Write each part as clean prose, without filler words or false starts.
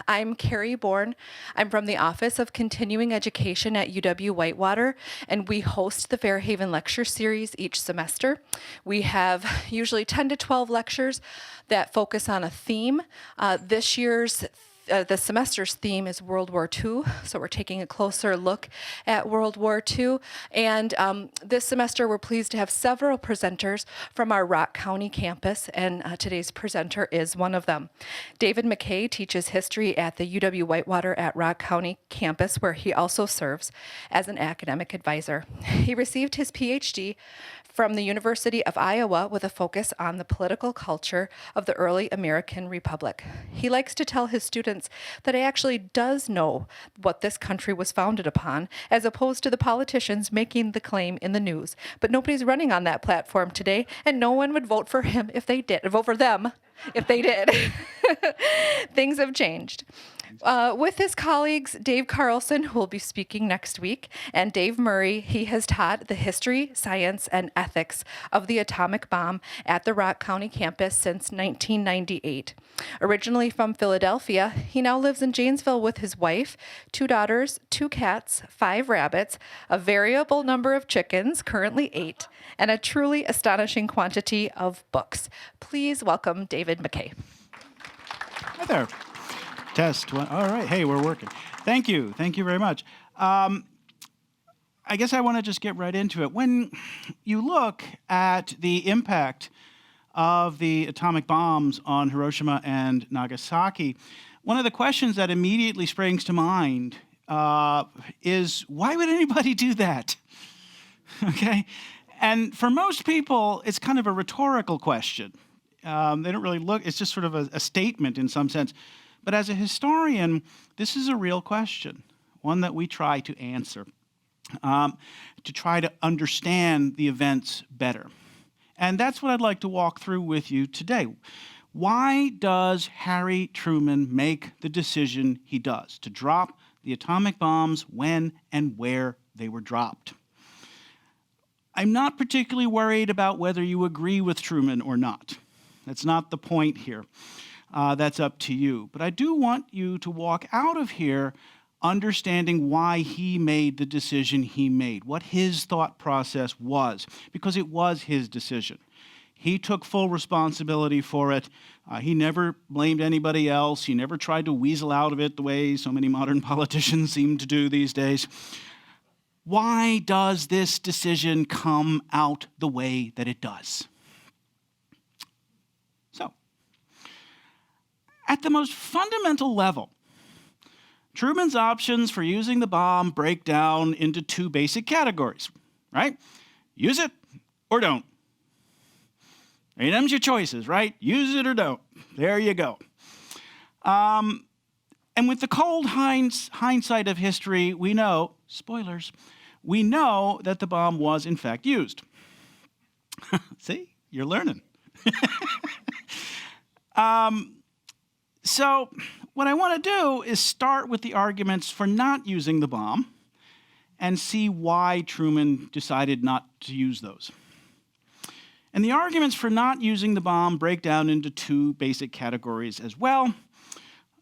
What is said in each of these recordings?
I'm Carrie Bourne. I'm from the Office of Continuing Education at UW-Whitewater, and we host the Fairhaven Lecture Series each semester. We have usually 10 to 12 lectures that focus on a theme. The semester's theme is World War II, so we're taking a closer look at World War II. And this semester, we're pleased to have several presenters from our Rock County campus, and today's presenter is one of them. David McKay teaches history at the UW-Whitewater at Rock County campus, where he also serves as an academic advisor. He received his PhD from the University of Iowa with a focus on the political culture of the early American Republic. He likes to tell his students that he actually does know what this country was founded upon, as opposed to the politicians making the claim in the news. But nobody's running on that platform today, and no one would vote for him if they did, vote for them if they did. Things have changed. With his colleagues, Dave Carlson, who will be speaking next week, and Dave Murray, he has taught the history, science, and ethics of the atomic bomb at the Rock County campus since 1998. Originally from Philadelphia, he now lives in Janesville with his wife, 2 daughters, 2 cats, 5 rabbits, a variable number of chickens, currently 8, and a truly astonishing quantity of books. Please welcome David McKay. Hi there. Test one. All right. Hey, we're working. Thank you. Thank you very much. I guess I want to just get right into it. When you look at the impact of the atomic bombs on Hiroshima and Nagasaki, one of the questions that immediately springs to mind is, why would anybody do that? Okay? And for most people, it's kind of a rhetorical question. They don't really look, it's just sort of a statement in some sense. But as a historian, this is a real question, one that we try to answer, to try to understand the events better. And that's what I'd like to walk through with you today. Why does Harry Truman make the decision he does to drop the atomic bombs when and where they were dropped? I'm not particularly worried about whether you agree with Truman or not. That's not the point here. That's up to you. But I do want you to walk out of here understanding why he made the decision he made, what his thought process was, because it was his decision. He took full responsibility for it. He never blamed anybody else. He never tried to weasel out of it the way so many modern politicians seem to do these days. Why does this decision come out the way that it does? So, at the most fundamental level, Truman's options for using the bomb break down into 2 basic categories, right? Use it or don't. And them's your choices, right? Use it or don't. There you go. And with the cold hindsight of history, we know, spoilers, we know that the bomb was in fact used. See, you're learning. So what I want to do is start with the arguments for not using the bomb and see why Truman decided not to use those. And the arguments for not using the bomb break down into 2 basic categories as well.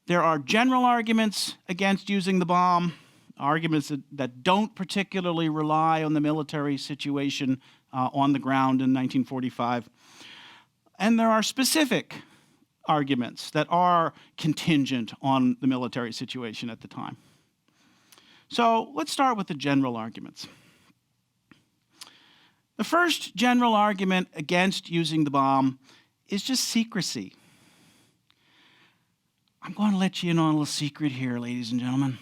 There are general arguments against using the bomb, arguments that don't particularly rely on the military situation on the ground in 1945. And there are specific arguments that are contingent on the military situation at the time. So let's start with the general arguments. The first general argument against using the bomb is just secrecy. I'm going to let you in on a little secret here, ladies and gentlemen.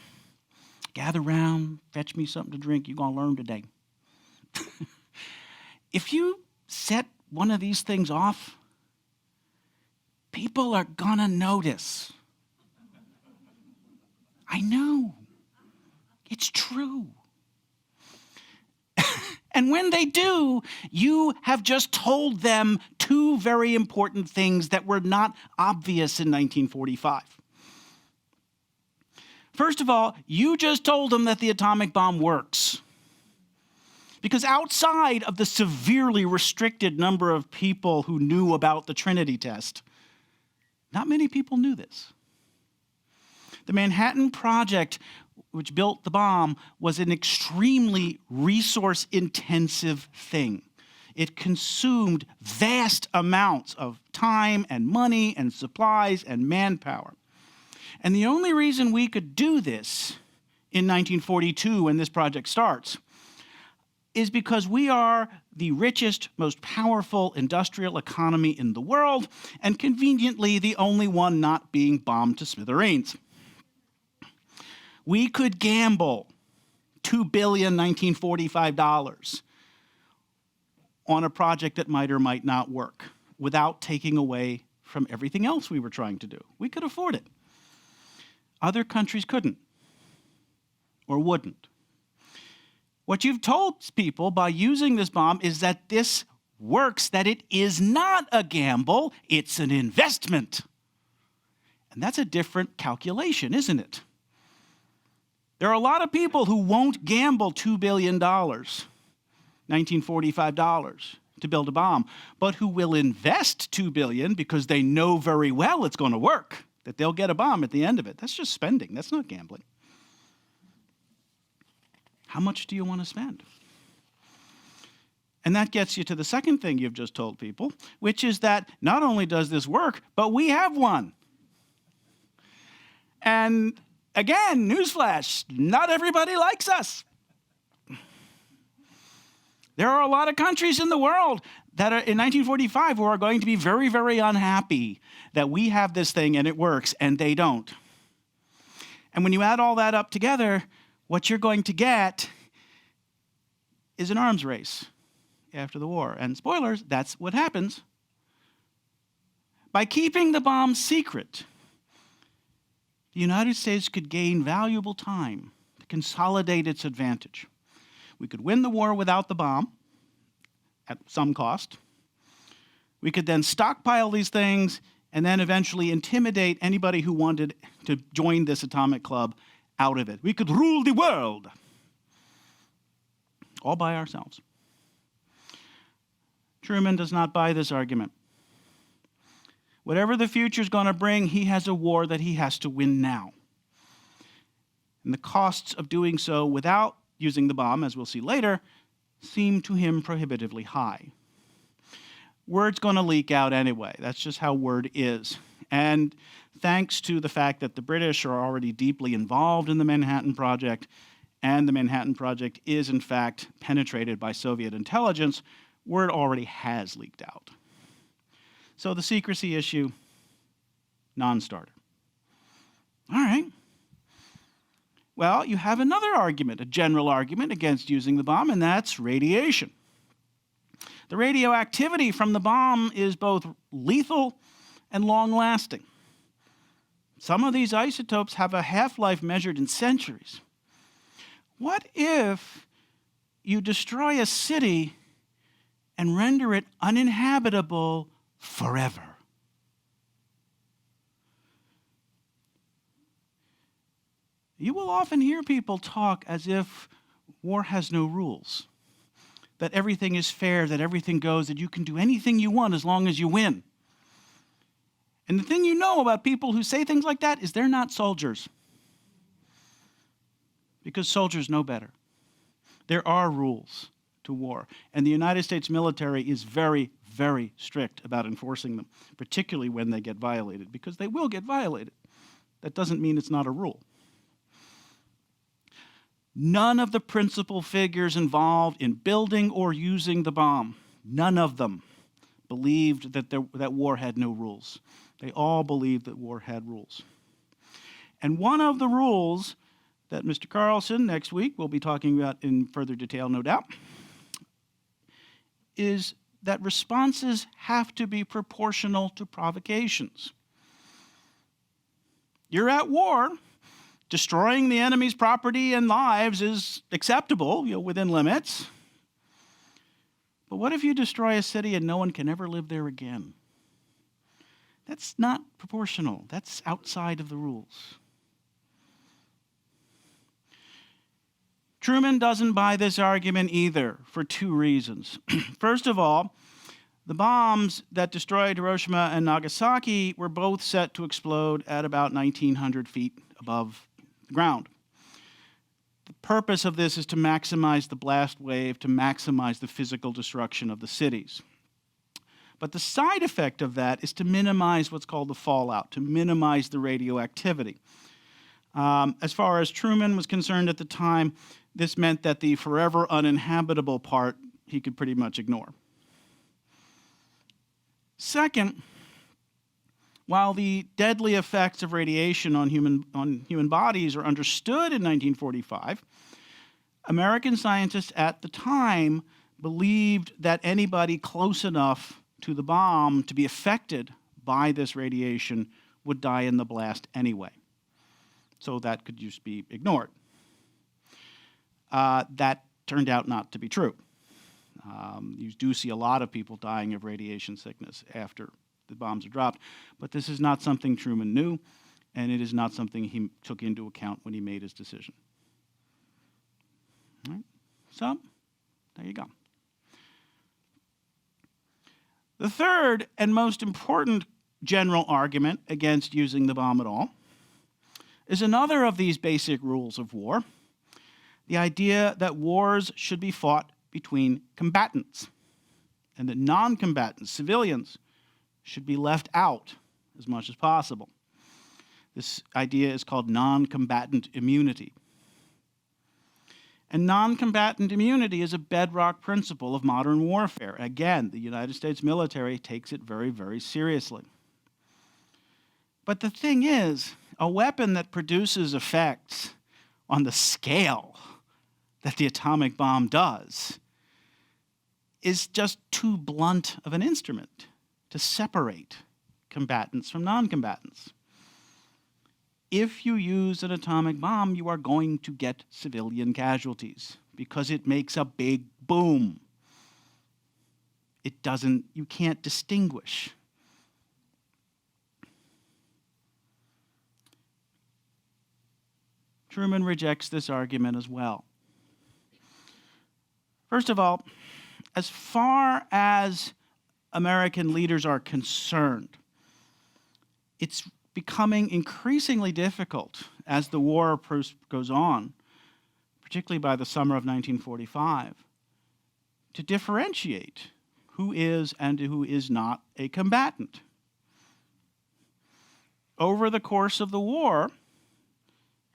Gather round, fetch me something to drink. You're going to learn today. If you set one of these things off, people are gonna notice. I know. It's true. And when they do, you have just told them 2 very important things that were not obvious in 1945. First of all, you just told them that the atomic bomb works. Because outside of the severely restricted number of people who knew about the Trinity test, not many people knew this. The Manhattan Project, which built the bomb, was an extremely resource-intensive thing. It consumed vast amounts of time and money and supplies and manpower. And the only reason we could do this in 1942 when this project starts is because we are the richest, most powerful industrial economy in the world, and conveniently the only one not being bombed to smithereens. We could gamble $2 billion 1945 dollars on a project that might or might not work without taking away from everything else we were trying to do. We could afford it. Other countries couldn't or wouldn't. What you've told people by using this bomb is that this works, that it is not a gamble, it's an investment. And that's a different calculation, isn't it? There are a lot of people who won't gamble $2 billion, 1945 dollars, to build a bomb, but who will invest $2 billion because they know very well it's going to work, that they'll get a bomb at the end of it. That's just spending. That's not gambling. How much do you want to spend? And that gets you to the second thing you've just told people, which is that not only does this work, but we have one. And again, newsflash, not everybody likes us. There are a lot of countries in the world that are in 1945 who are going to be very, very unhappy that we have this thing and it works and they don't. And when you add all that up together, what you're going to get is an arms race after the war. And spoilers, that's what happens. By keeping the bomb secret, the United States could gain valuable time to consolidate its advantage. We could win the war without the bomb at some cost. We could then stockpile these things and then eventually intimidate anybody who wanted to join this atomic club out of it. We could rule the world all by ourselves. Truman does not buy this argument. Whatever the future is going to bring, he has a war that he has to win now. And the costs of doing so without using the bomb, as we'll see later, seem to him prohibitively high. Word's going to leak out anyway. That's just how word is. And thanks to the fact that the British are already deeply involved in the Manhattan Project, and the Manhattan Project is, in fact, penetrated by Soviet intelligence, word already has leaked out. So the secrecy issue, non-starter. All right. Well, you have another argument, a general argument against using the bomb, and that's radiation. The radioactivity from the bomb is both lethal and long-lasting. Some of these isotopes have a half-life measured in centuries. What if you destroy a city and render it uninhabitable forever? You will often hear people talk as if war has no rules, that everything is fair, that everything goes, that you can do anything you want as long as you win. And the thing you know about people who say things like that is they're not soldiers, because soldiers know better. There are rules to war, and the United States military is very, very strict about enforcing them, particularly when they get violated, because they will get violated. That doesn't mean it's not a rule. None of the principal figures involved in building or using the bomb, none of them believed that war had no rules. They all believed that war had rules. And one of the rules that Mr. Carlson next week will be talking about in further detail, no doubt, is that responses have to be proportional to provocations. You're at war. Destroying the enemy's property and lives is acceptable, within limits. But what if you destroy a city and no one can ever live there again? That's not proportional. That's outside of the rules. Truman doesn't buy this argument either for two reasons. First of all, the bombs that destroyed Hiroshima and Nagasaki were both set to explode at about 1,900 feet above the ground. The purpose of this is to maximize the blast wave, to maximize the physical destruction of the cities. But the side effect of that is to minimize what's called the fallout, to minimize the radioactivity. As far as Truman was concerned at the time, this meant that the forever uninhabitable part he could pretty much ignore. Second, while the deadly effects of radiation on human bodies are understood in 1945, American scientists at the time believed that anybody close enough to the bomb to be affected by this radiation would die in the blast anyway. So that could just be ignored. That turned out not to be true. You do see a lot of people dying of radiation sickness after the bombs are dropped, but this is not something Truman knew, and it is not something he took into account when he made his decision. All right. So, there you go. The third and most important general argument against using the bomb at all is another of these basic rules of war, the idea that wars should be fought between combatants, and that non-combatants, civilians, should be left out as much as possible. This idea is called non-combatant immunity. And non-combatant immunity is a bedrock principle of modern warfare. Again, the United States military takes it very, very seriously. But the thing is, a weapon that produces effects on the scale that the atomic bomb does is just too blunt of an instrument to separate combatants from non-combatants. If you use an atomic bomb, you are going to get civilian casualties because it makes a big boom. You can't distinguish. Truman rejects this argument as well. First of all, as far as American leaders are concerned, it's becoming increasingly difficult as the war goes on, particularly by the summer of 1945, to differentiate who is and who is not a combatant. Over the course of the war,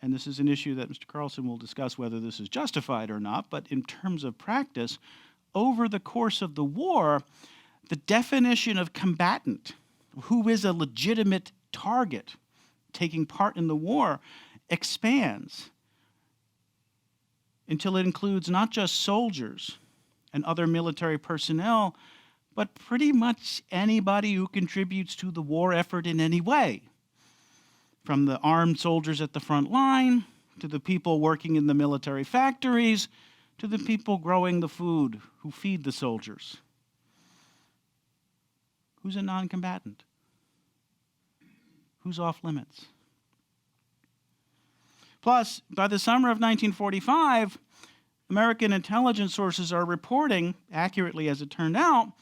and this is an issue that Mr. Carlson will discuss whether this is justified or not, but in terms of practice, over the course of the war, the definition of combatant, who is a legitimate target taking part in the war, expands until it includes not just soldiers and other military personnel, but pretty much anybody who contributes to the war effort in any way, from the armed soldiers at the front line, to the people working in the military factories, to the people growing the food who feed the soldiers. Who's a non-combatant? Who's off limits? Plus, by the summer of 1945, American intelligence sources are reporting, accurately as it turned out,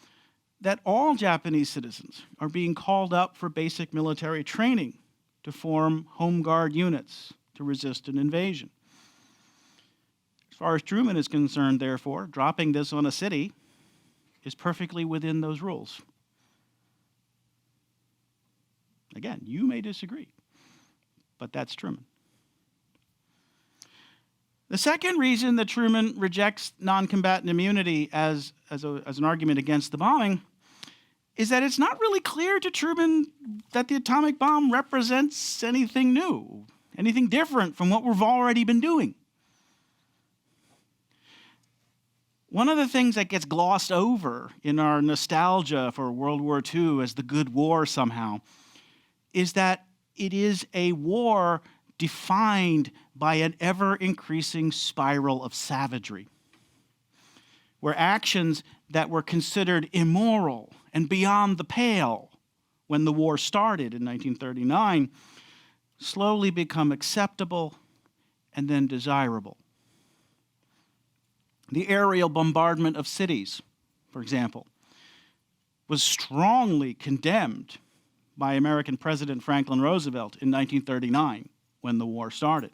that all Japanese citizens are being called up for basic military training to form home guard units to resist an invasion. As far as Truman is concerned, therefore, dropping this on a city is perfectly within those rules. Again, you may disagree, but that's Truman. The second reason that Truman rejects non-combatant immunity as an argument against the bombing is that it's not really clear to Truman that the atomic bomb represents anything new, anything different from what we've already been doing. One of the things that gets glossed over in our nostalgia for World War II as the good war somehow is that it is a war defined by an ever-increasing spiral of savagery, where actions that were considered immoral and beyond the pale when the war started in 1939 slowly become acceptable and then desirable. The aerial bombardment of cities, for example, was strongly condemned by American President Franklin Roosevelt in 1939, when the war started.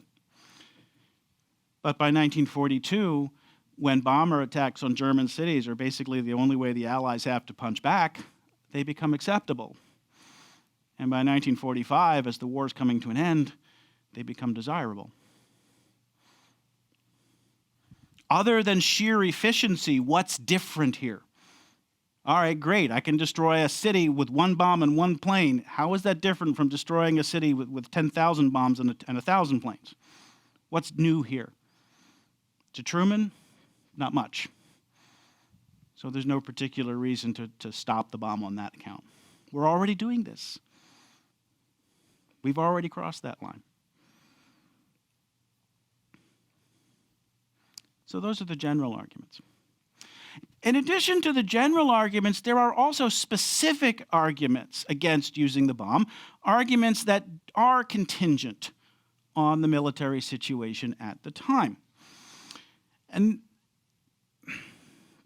But by 1942, when bomber attacks on German cities are basically the only way the Allies have to punch back, they become acceptable. And by 1945, as the war is coming to an end, they become desirable. Other than sheer efficiency, what's different here? All right, great. I can destroy a city with one bomb and one plane. How is that different from destroying a city with 10,000 bombs and 1,000 planes? What's new here? To Truman, not much. So there's no particular reason to stop the bomb on that account. We're already doing this. We've already crossed that line. So those are the general arguments. In addition to the general arguments, there are also specific arguments against using the bomb, arguments that are contingent on the military situation at the time. And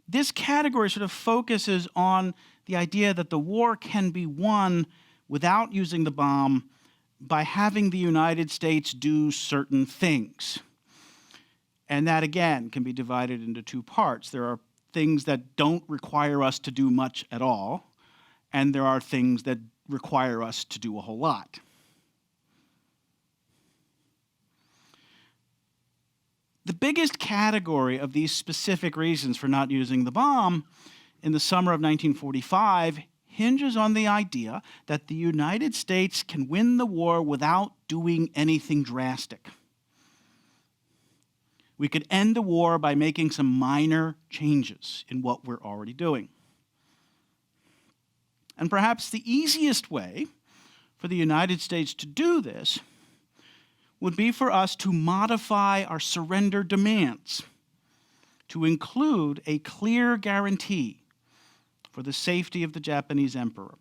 this category sort of focuses on the idea that the war can be won without using the bomb by having the United States do certain things. And that, again, can be divided into two parts. There are things that don't require us to do much at all, and there are things that require us to do a whole lot. The biggest category of these specific reasons for not using the bomb in the summer of 1945 hinges on the idea that the United States can win the war without doing anything drastic. We could end the war by making some minor changes in what we're already doing. And perhaps the easiest way for the United States to do this would be for us to modify our surrender demands to include a clear guarantee for the safety of the Japanese emperor.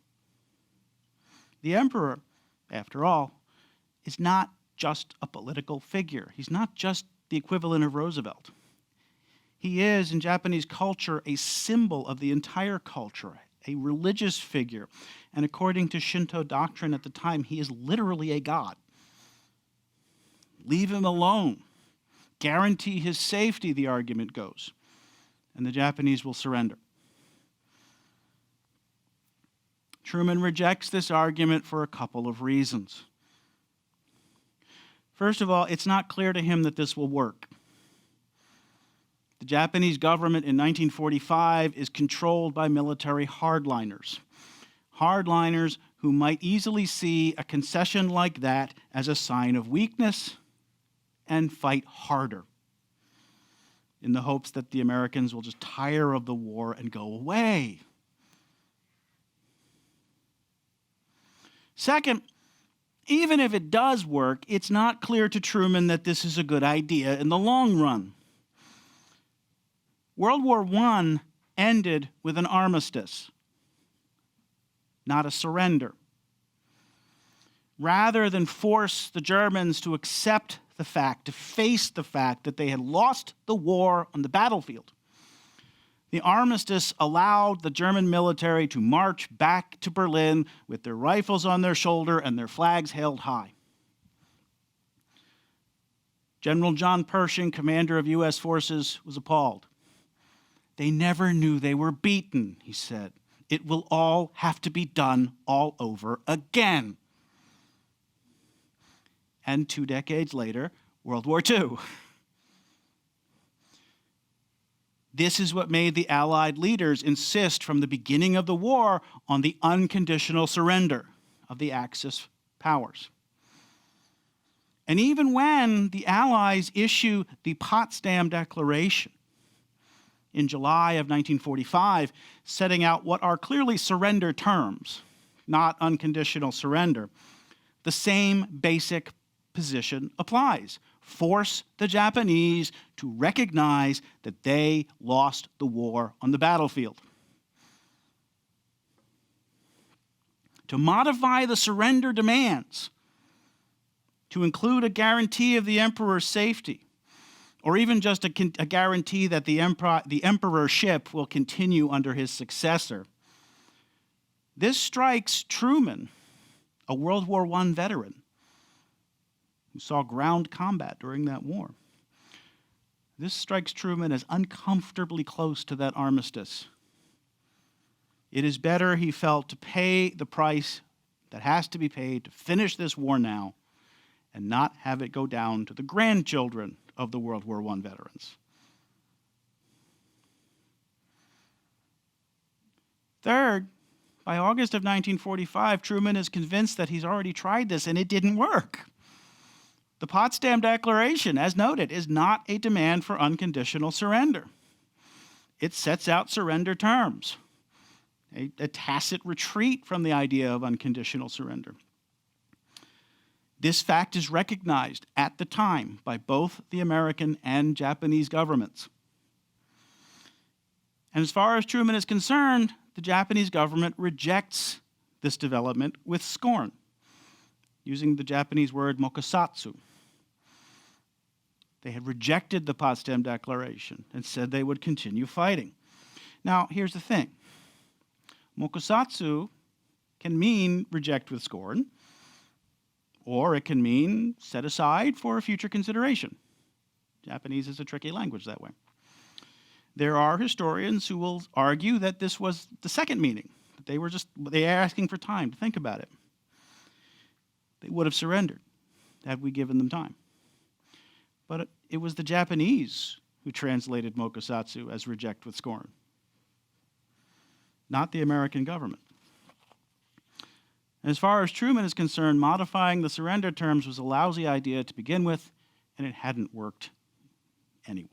The emperor, after all, is not just a political figure. He's not just the equivalent of Roosevelt. He is, in Japanese culture, a symbol of the entire culture, a religious figure. And according to Shinto doctrine at the time, he is literally a god. Leave him alone. Guarantee his safety, the argument goes, and the Japanese will surrender. Truman rejects this argument for a couple of reasons. First of all, it's not clear to him that this will work. The Japanese government in 1945 is controlled by military hardliners. Hardliners who might easily see a concession like that as a sign of weakness and fight harder in the hopes that the Americans will just tire of the war and go away. Second, even if it does work, it's not clear to Truman that this is a good idea in the long run. World War I ended with an armistice, not a surrender. Rather than force the Germans to accept the fact, to face the fact that they had lost the war on the battlefield, the armistice allowed the German military to march back to Berlin with their rifles on their shoulder and their flags held high. General John Pershing, commander of U.S. forces, was appalled. They never knew they were beaten, he said. It will all have to be done all over again. And 2 decades later, World War II. This is what made the Allied leaders insist from the beginning of the war on the unconditional surrender of the Axis powers. And even when the Allies issue the Potsdam Declaration in July of 1945, setting out what are clearly surrender terms, not unconditional surrender, the same basic position applies. Force the Japanese to recognize that they lost the war on the battlefield. To modify the surrender demands to include a guarantee of the emperor's safety, or even just a guarantee that the emperorship will continue under his successor. This strikes Truman, a World War I veteran, who saw ground combat during that war. This strikes Truman as uncomfortably close to that armistice. It is better, he felt, to pay the price that has to be paid to finish this war now and not have it go down to the grandchildren of the World War I veterans. Third, by August of 1945, Truman is convinced that he's already tried this and it didn't work. The Potsdam Declaration, as noted, is not a demand for unconditional surrender. It sets out surrender terms, a tacit retreat from the idea of unconditional surrender. This fact is recognized at the time by both the American and Japanese governments. And as far as Truman is concerned, the Japanese government rejects this development with scorn, using the Japanese word mokusatsu. They had rejected the Potsdam Declaration and said they would continue fighting. Now, here's the thing. Mokusatsu can mean reject with scorn, or it can mean set aside for a future consideration. Japanese is a tricky language that way. There are historians who will argue that this was the second meaning, that they were asking for time to think about it. They would have surrendered had we given them time. But it was the Japanese who translated mokusatsu as reject with scorn, not the American government. And as far as Truman is concerned, modifying the surrender terms was a lousy idea to begin with, and it hadn't worked anyway.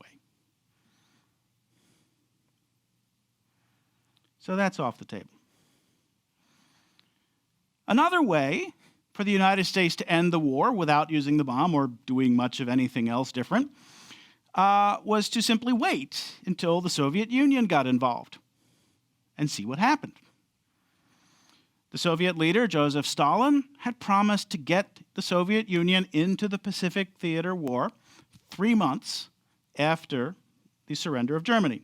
So that's off the table. Another way for the United States to end the war without using the bomb or doing much of anything else different was to simply wait until the Soviet Union got involved and see what happened. The Soviet leader, Joseph Stalin, had promised to get the Soviet Union into the Pacific Theater War 3 months after the surrender of Germany.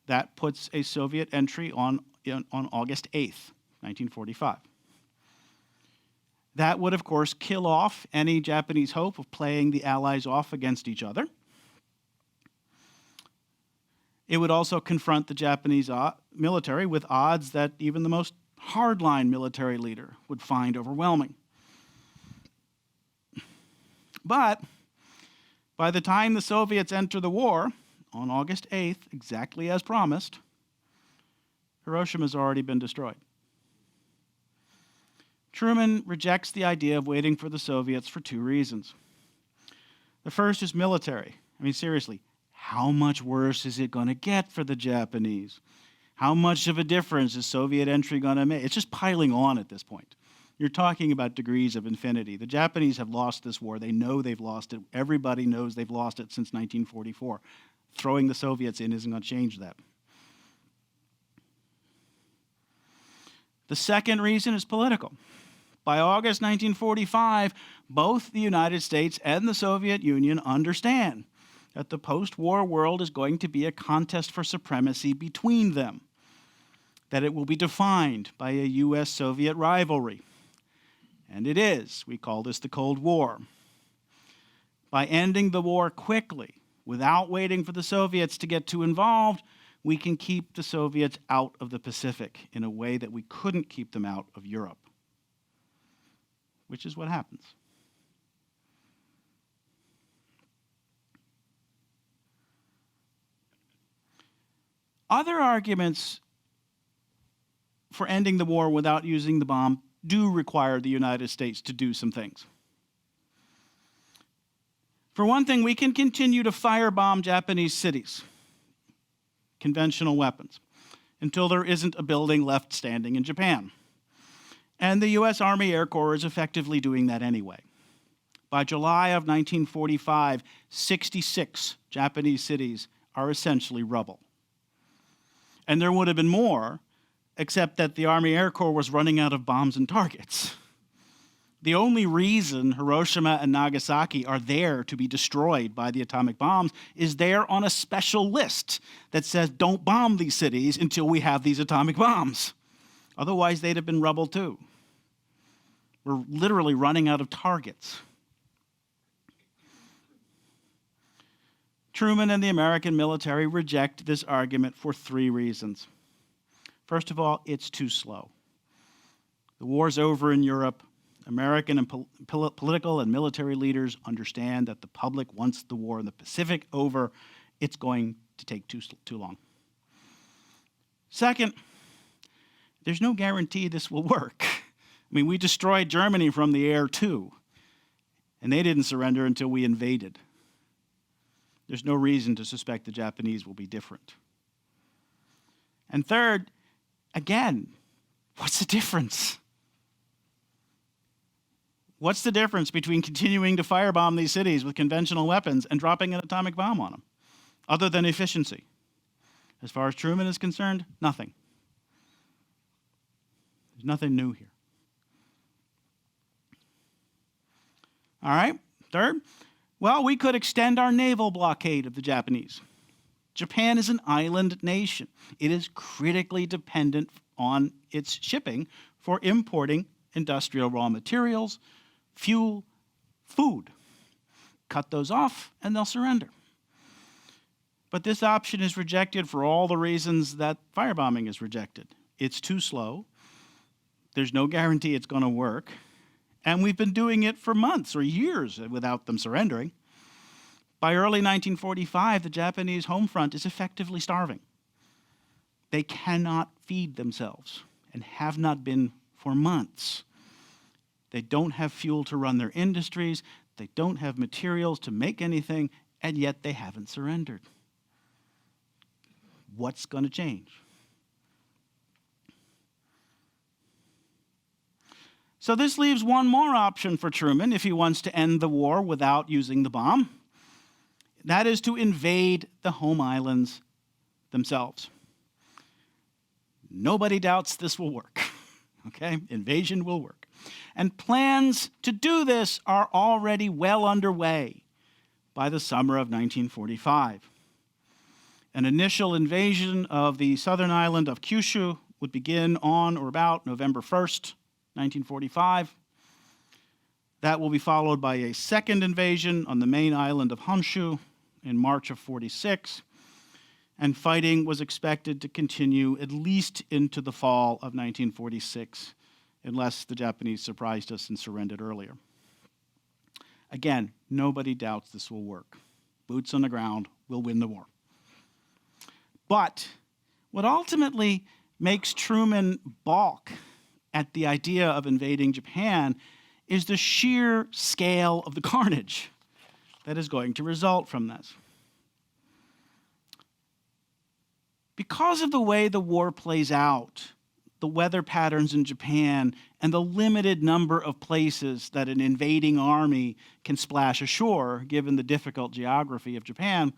That puts a Soviet entry on August 8th, 1945. That would, of course, kill off any Japanese hope of playing the Allies off against each other. It would also confront the Japanese military with odds that even the most hardline military leader would find overwhelming. But by the time the Soviets enter the war, on August 8th, exactly as promised, Hiroshima has already been destroyed. Truman rejects the idea of waiting for the Soviets for 2 reasons. The first is military. I mean, seriously, how much worse is it going to get for the Japanese? How much of a difference is Soviet entry going to make? It's just piling on at this point. You're talking about degrees of infinity. The Japanese have lost this war. They know they've lost it. Everybody knows they've lost it since 1944. Throwing the Soviets in isn't going to change that. The second reason is political. By August 1945, both the United States and the Soviet Union understand that the post-war world is going to be a contest for supremacy between them, that it will be defined by a U.S.-Soviet rivalry. And it is. We call this the Cold War. By ending the war quickly, without waiting for the Soviets to get too involved, we can keep the Soviets out of the Pacific in a way that we couldn't keep them out of Europe, which is what happens. Other arguments for ending the war without using the bomb do require the United States to do some things. For one thing, we can continue to firebomb Japanese cities, conventional weapons, until there isn't a building left standing in Japan. And the U.S. Army Air Corps is effectively doing that anyway. By July of 1945, 66 Japanese cities are essentially rubble. And there would have been more, except that the Army Air Corps was running out of bombs and targets. The only reason Hiroshima and Nagasaki are there to be destroyed by the atomic bombs is they're on a special list that says don't bomb these cities until we have these atomic bombs. Otherwise, they'd have been rubble too. We're literally running out of targets. Truman and the American military reject this argument for 3 reasons. First of all, it's too slow. The war's over in Europe. American and political and military leaders understand that the public wants the war in the Pacific over. It's going to take too long. Second, there's no guarantee this will work. I mean, we destroyed Germany from the air too, and they didn't surrender until we invaded. There's no reason to suspect the Japanese will be different. And third, again, what's the difference? What's the difference between continuing to firebomb these cities with conventional weapons and dropping an atomic bomb on them, other than efficiency? As far as Truman is concerned, nothing. There's nothing new here. All right, third, well, we could extend our naval blockade of the Japanese. Japan is an island nation. It is critically dependent on its shipping for importing industrial raw materials, fuel, food. Cut those off and they'll surrender. But this option is rejected for all the reasons that firebombing is rejected. It's too slow. There's no guarantee it's going to work. And we've been doing it for months or years without them surrendering. By early 1945, the Japanese home front is effectively starving. They cannot feed themselves and have not been for months. They don't have fuel to run their industries. They don't have materials to make anything, and yet they haven't surrendered. What's going to change? So this leaves one more option for Truman if he wants to end the war without using the bomb. That is to invade the home islands themselves. Nobody doubts this will work. Okay? Invasion will work. And plans to do this are already well underway by the summer of 1945. An initial invasion of the southern island of Kyushu would begin on or about November 1st, 1945. That will be followed by a second invasion on the main island of Honshu in March of 46, and fighting was expected to continue at least into the fall of 1946, unless the Japanese surprised us and surrendered earlier. Again, nobody doubts this will work. Boots on the ground will win the war. But what ultimately makes Truman balk at the idea of invading Japan is the sheer scale of the carnage that is going to result from this. Because of the way the war plays out, the weather patterns in Japan, and the limited number of places that an invading army can splash ashore, given the difficult geography of Japan,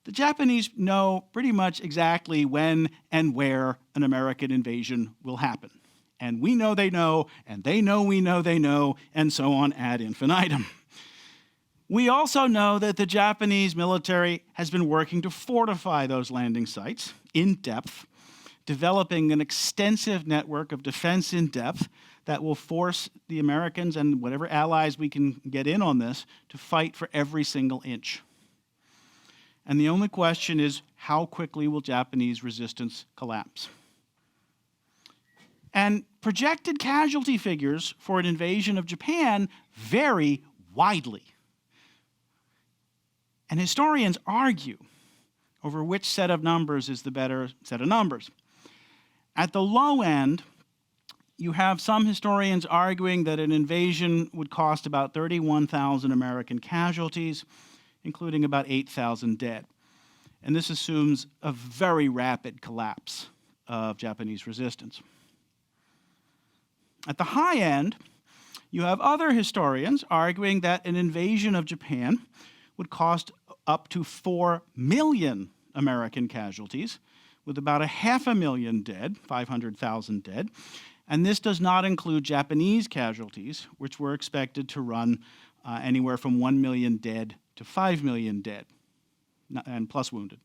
the Japanese know pretty much exactly when and where an American invasion will happen. And we know, and they know we know they know, and so on ad infinitum. We also know that the Japanese military has been working to fortify those landing sites in depth, developing an extensive network of defense in depth that will force the Americans and whatever allies we can get in on this to fight for every single inch. And the only question is, how quickly will Japanese resistance collapse? And projected casualty figures for an invasion of Japan vary widely. And historians argue over which set of numbers is the better set of numbers. At the low end, you have some historians arguing that an invasion would cost about 31,000 American casualties, including about 8,000 dead. And this assumes a very rapid collapse of Japanese resistance. At the high end, you have other historians arguing that an invasion of Japan would cost up to 4 million American casualties, with about 500,000 dead, 500,000 dead. And this does not include Japanese casualties, which were expected to run anywhere from 1 million dead to 5 million dead, and plus wounded.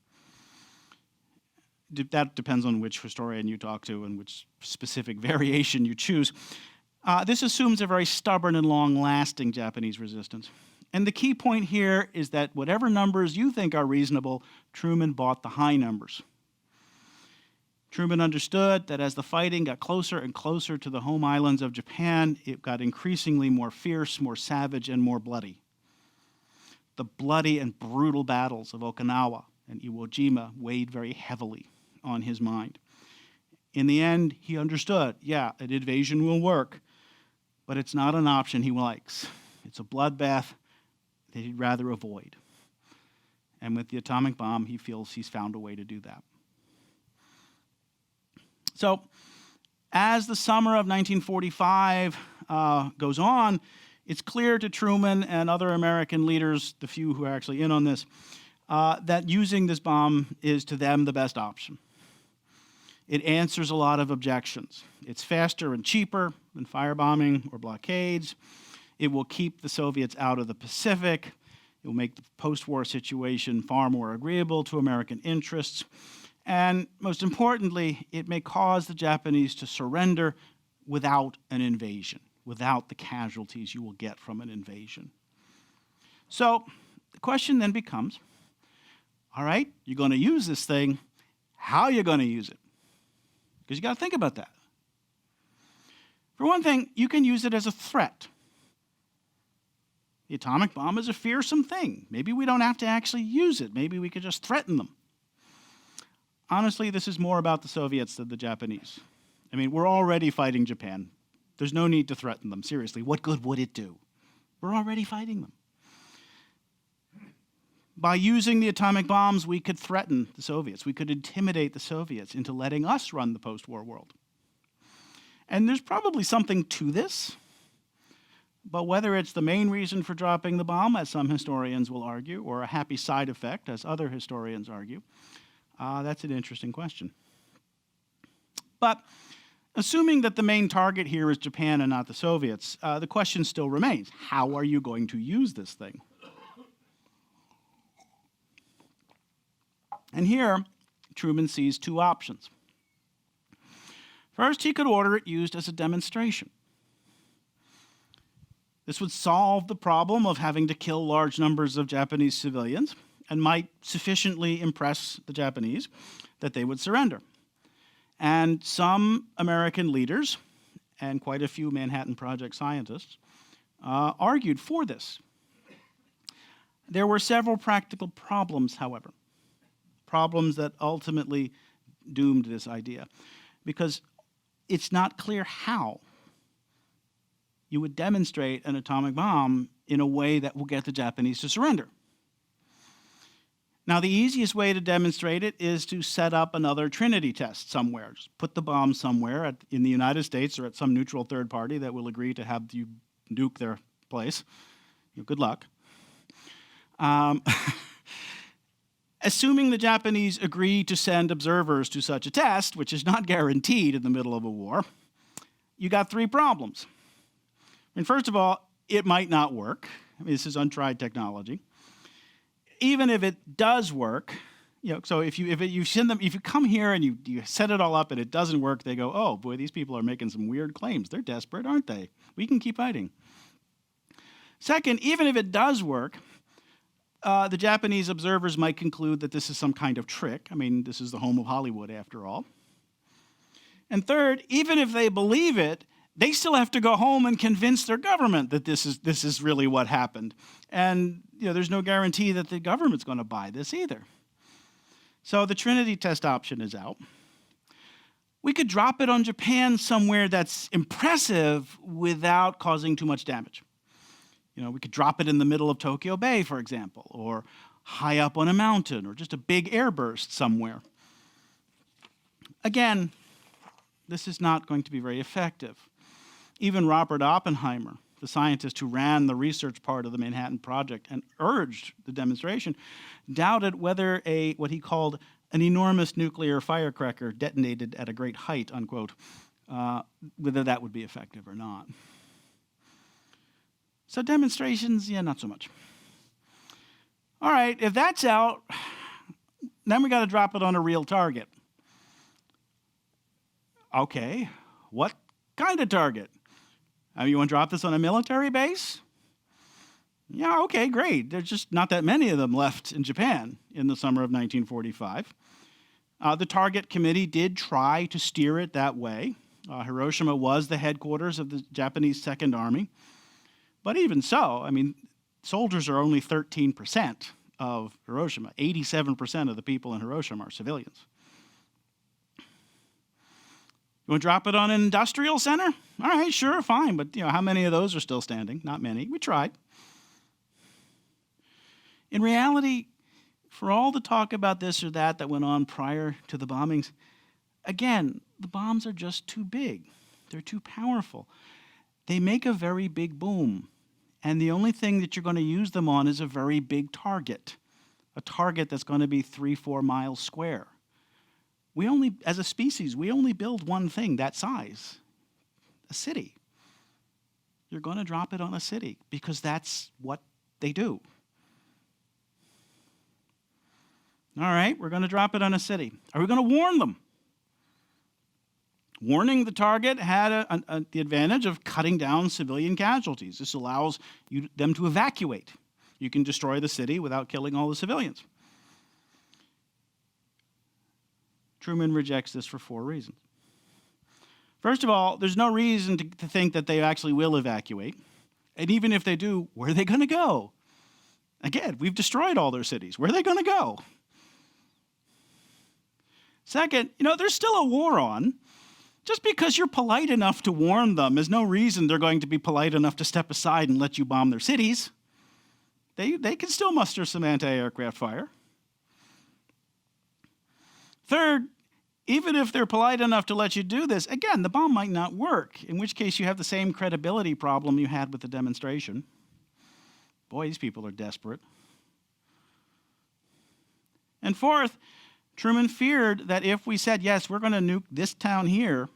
That depends on which historian you talk to and which specific variation you choose. This assumes a very stubborn and long-lasting Japanese resistance. And the key point here is that whatever numbers you think are reasonable, Truman bought the high numbers. Truman understood that as the fighting got closer and closer to the home islands of Japan, it got increasingly more fierce, more savage, and more bloody. The bloody and brutal battles of Okinawa and Iwo Jima weighed very heavily on his mind. In the end, he understood, yeah, an invasion will work, but it's not an option he likes. It's a bloodbath that he'd rather avoid. And with the atomic bomb, he feels he's found a way to do that. So, as the summer of 1945 goes on, it's clear to Truman and other American leaders, the few who are actually in on this, that using this bomb is to them the best option. It answers a lot of objections. It's faster and cheaper than firebombing or blockades. It will keep the Soviets out of the Pacific. It will make the post-war situation far more agreeable to American interests. And most importantly, it may cause the Japanese to surrender without an invasion, without the casualties you will get from an invasion. So the question then becomes, all right, you're going to use this thing. How are you going to use it? Because you got to think about that. For one thing, you can use it as a threat. The atomic bomb is a fearsome thing. Maybe we don't have to actually use it. Maybe we could just threaten them. Honestly, this is more about the Soviets than the Japanese. I mean, we're already fighting Japan. There's no need to threaten them. Seriously, what good would it do? We're already fighting them. By using the atomic bombs, we could threaten the Soviets. We could intimidate the Soviets into letting us run the post-war world. And there's probably something to this. But whether it's the main reason for dropping the bomb, as some historians will argue, or a happy side effect, as other historians argue, that's an interesting question. But assuming that the main target here is Japan and not the Soviets, the question still remains, how are you going to use this thing? And here, Truman sees two options. First, he could order it used as a demonstration. This would solve the problem of having to kill large numbers of Japanese civilians and might sufficiently impress the Japanese that they would surrender. And some American leaders, and quite a few Manhattan Project scientists, argued for this. There were several practical problems, however, problems that ultimately doomed this idea, because it's not clear how you would demonstrate an atomic bomb in a way that will get the Japanese to surrender. Now, the easiest way to demonstrate it is to set up another Trinity test somewhere. Just put the bomb somewhere in the United States or at some neutral third party that will agree to have you nuke their place. Good luck. Assuming the Japanese agree to send observers to such a test, which is not guaranteed in the middle of a war, you got three problems. I mean, first of all, it might not work. I mean, this is untried technology. Even if it does work, so if you send them, if you come here and you set it all up and it doesn't work, they go, oh boy, these people are making some weird claims. They're desperate, aren't they? We can keep fighting. Second, even if it does work, the Japanese observers might conclude that this is some kind of trick. I mean, this is the home of Hollywood, after all. And third, even if they believe it, they still have to go home and convince their government that this is really what happened. And there's no guarantee that the government's going to buy this either. So the Trinity test option is out. We could drop it on Japan somewhere that's impressive without causing too much damage. We could drop it in the middle of Tokyo Bay, for example, or high up on a mountain, or just a big airburst somewhere. Again, this is not going to be very effective. Even Robert Oppenheimer, the scientist who ran the research part of the Manhattan Project and urged the demonstration, doubted whether what he called an enormous nuclear firecracker detonated at a great height, unquote, whether that would be effective or not. So demonstrations, not so much. All right, if that's out, then we got to drop it on a real target. Okay, what kind of target? You want to drop this on a military base? Yeah, okay, great. There's just not that many of them left in Japan in the summer of 1945. The Target Committee did try to steer it that way. Hiroshima was the headquarters of the Japanese Second Army. But even so, I mean, soldiers are only 13% of Hiroshima. 87% of the people in Hiroshima are civilians. You want to drop it on an industrial center? All right, sure, fine. But how many of those are still standing? Not many. We tried. In reality, for all the talk about this or that went on prior to the bombings, again, the bombs are just too big. They're too powerful. They make a very big boom. And the only thing that you're going to use them on is a very big target, a target that's going to be 3-4 miles square. As a species, we only build one thing that size, a city. You're going to drop it on a city because that's what they do. All right, we're going to drop it on a city. Are we going to warn them? Warning the target had the advantage of cutting down civilian casualties. This allows them to evacuate. You can destroy the city without killing all the civilians. Truman rejects this for 4 reasons. First of all, there's no reason to think that they actually will evacuate. And even if they do, where are they going to go? Again, we've destroyed all their cities. Where are they going to go? Second, there's still a war on. Just because you're polite enough to warn them is no reason they're going to be polite enough to step aside and let you bomb their cities. They can still muster some anti-aircraft fire. Third, even if they're polite enough to let you do this, again, the bomb might not work, in which case you have the same credibility problem you had with the demonstration. Boy, these people are desperate. And fourth, Truman feared that if we said, yes, we're going to nuke this town here,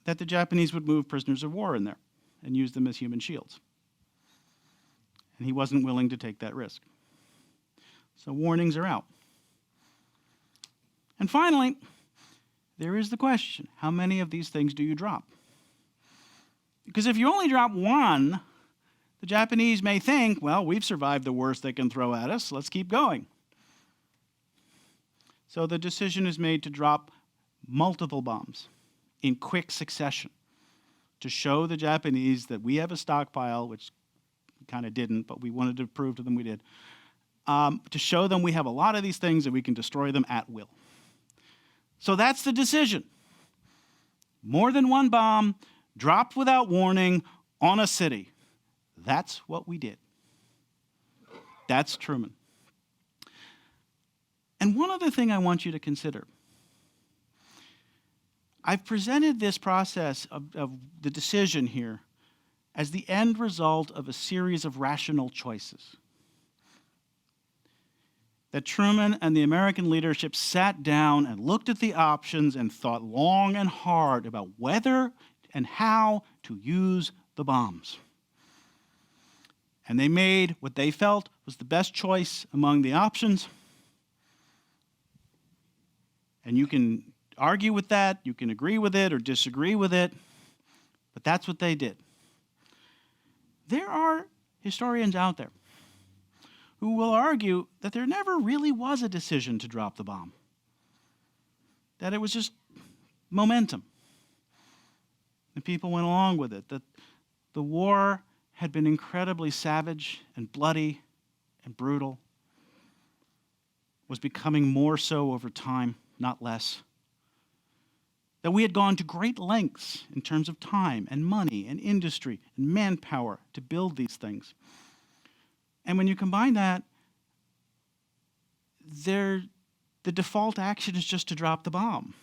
that the Japanese would move prisoners of war in there and use them as human shields. And he wasn't willing to take that risk. So warnings are out. And finally, there is the question, how many of these things do you drop? Because if you only drop one, the Japanese may think, well, we've survived the worst they can throw at us, let's keep going. So the decision is made to drop multiple bombs in quick succession to show the Japanese that we have a stockpile, which we kind of didn't, but we wanted to prove to them we did, to show them we have a lot of these things and we can destroy them at will. So that's the decision. More than one bomb dropped without warning on a city. That's what we did. That's Truman. And one other thing I want you to consider. I've presented this process of the decision here as the end result of a series of rational choices. That Truman and the American leadership sat down and looked at the options and thought long and hard about whether and how to use the bombs. And they made what they felt was the best choice among the options. And you can argue with that, you can agree with it or disagree with it, but that's what they did. There are historians out there who will argue that there never really was a decision to drop the bomb, that it was just momentum. And people went along with it, that the war had been incredibly savage and bloody and brutal, was becoming more so over time, not less. That we had gone to great lengths in terms of time and money and industry and manpower to build these things. And when you combine that, the default action is just to drop the bomb.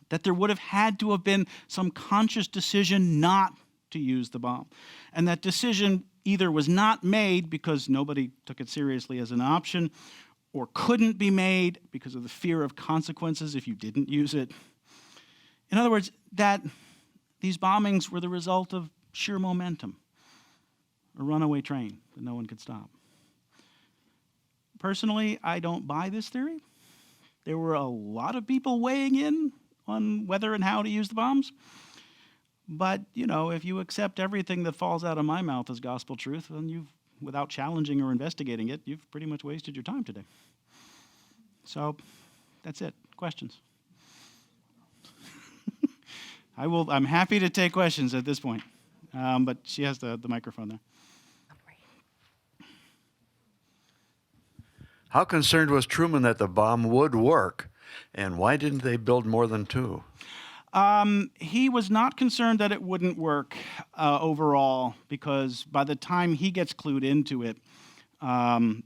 That there would have had to have been some conscious decision not to use the bomb. And that decision either was not made because nobody took it seriously as an option, or couldn't be made because of the fear of consequences if you didn't use it. In other words, that these bombings were the result of sheer momentum, a runaway train that no one could stop. Personally, I don't buy this theory. There were a lot of people weighing in on whether and how to use the bombs. But, you know, if you accept everything that falls out of my mouth as gospel truth, then without challenging or investigating it, you've pretty much wasted your time today. So that's it. Questions? I'm happy to take questions at this point. But she has the microphone there. How concerned was Truman that the bomb would work, and why didn't they build more than two? He was not concerned that it wouldn't work overall, because by the time he gets clued into it, they're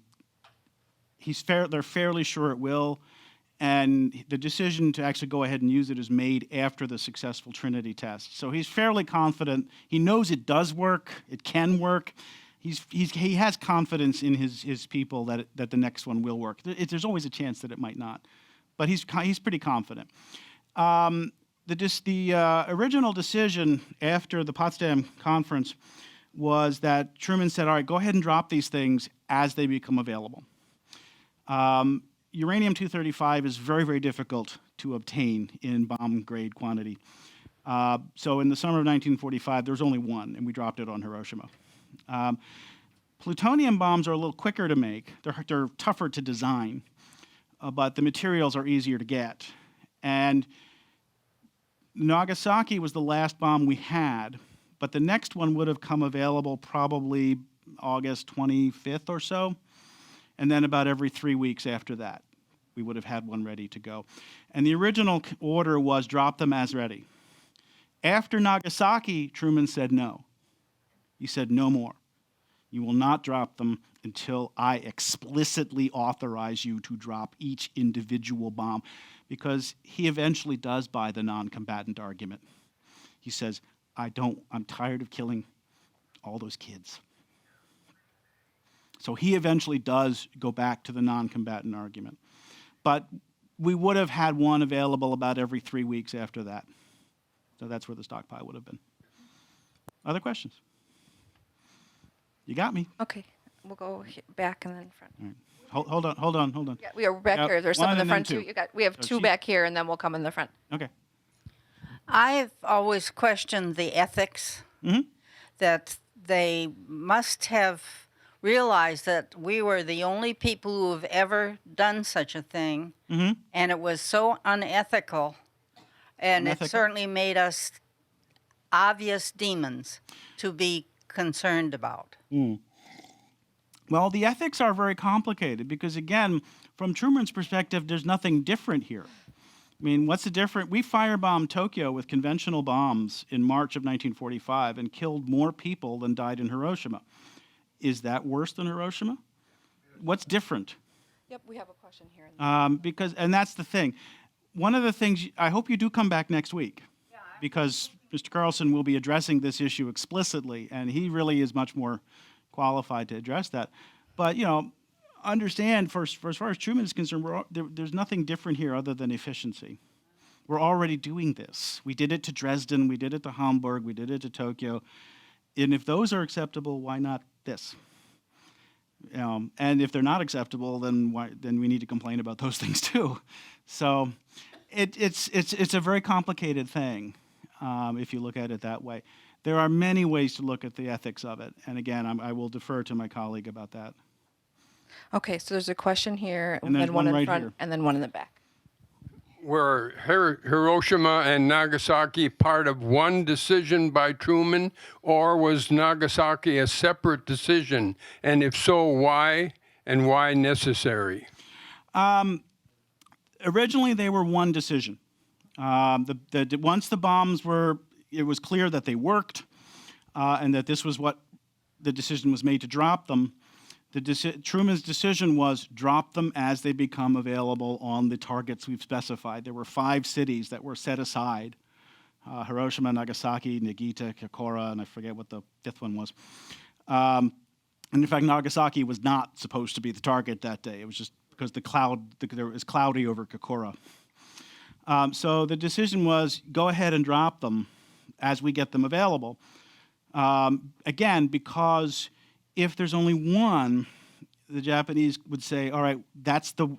fairly sure it will, and the decision to actually go ahead and use it is made after the successful Trinity test. So he's fairly confident. He knows it does work. It can work. He has confidence in his people that the next one will work. There's always a chance that it might not, but he's pretty confident. The original decision after the Potsdam Conference was that Truman said, all right, go ahead and drop these things as they become available. Uranium-235 is very, very difficult to obtain in bomb-grade quantity. So in the summer of 1945, there was only one, and we dropped it on Hiroshima. Plutonium bombs are a little quicker to make. They're tougher to design, but the materials are easier to get. And Nagasaki was the last bomb we had, but the next one would have come available probably August 25th or so, and then about every 3 weeks after that, we would have had one ready to go. And the original order was drop them as ready. After Nagasaki, Truman said no. He said no more. You will not drop them until I explicitly authorize you to drop each individual bomb, because he eventually does buy the non-combatant argument. He says, I'm tired of killing all those kids. So he eventually does go back to the non-combatant argument. But we would have had one available about every 3 weeks after that. So that's where the stockpile would have been. Other questions? You got me. Okay, we'll go back and then front. All right. Hold on. Yeah, we are back Yeah, here. There's some one in the and then front too. two. We have So two back here, and then we'll come in the front. Okay. I've always questioned the ethics, that they must have realized that we were the only people who have ever done such a thing, and it was so unethical, and Unethical? it certainly made us obvious demons to be concerned about. Well, the ethics are very complicated because, again, from Truman's perspective, there's nothing different here. I mean, what's the difference? We firebombed Tokyo with conventional bombs in March of 1945 and killed more people than died in Hiroshima. Is that worse than Hiroshima? What's different? Yep, we have a question here. And that's the thing. One of the things, I hope you do come back next week, because Mr. Carlson will be addressing this issue explicitly, and he really is much more qualified to address that. But, you know, understand, for as far as Truman is concerned, there's nothing different here other than efficiency. We're already doing this. We did it to Dresden, we did it to Hamburg, we did it to Tokyo. And if those are acceptable, why not this? And if they're not acceptable, then we need to complain about those things too. So it's a very complicated thing if you look at it that way. There are many ways to look at the ethics of it. And again, I will defer to my colleague about that. Okay, so there's a question here, And there's then one one in right front, here. and then one in the back. Were Hiroshima and Nagasaki part of one decision by Truman, or was Nagasaki a separate decision? And if so, why, and why necessary? Originally, they were one decision. Once the bombs were, it was clear that they worked, and that this was what the decision was made to drop them. Truman's decision was drop them as they become available on the targets we've specified. There were 5 cities that were set aside: Hiroshima, Nagasaki, Nagita, Kokura, and I forget what the 5th one was. And in fact, Nagasaki was not supposed to be the target that day. It was just because it was cloudy over Kokura. So the decision was go ahead and drop them as we get them available. Again, because if there's only one, the Japanese would say, all right,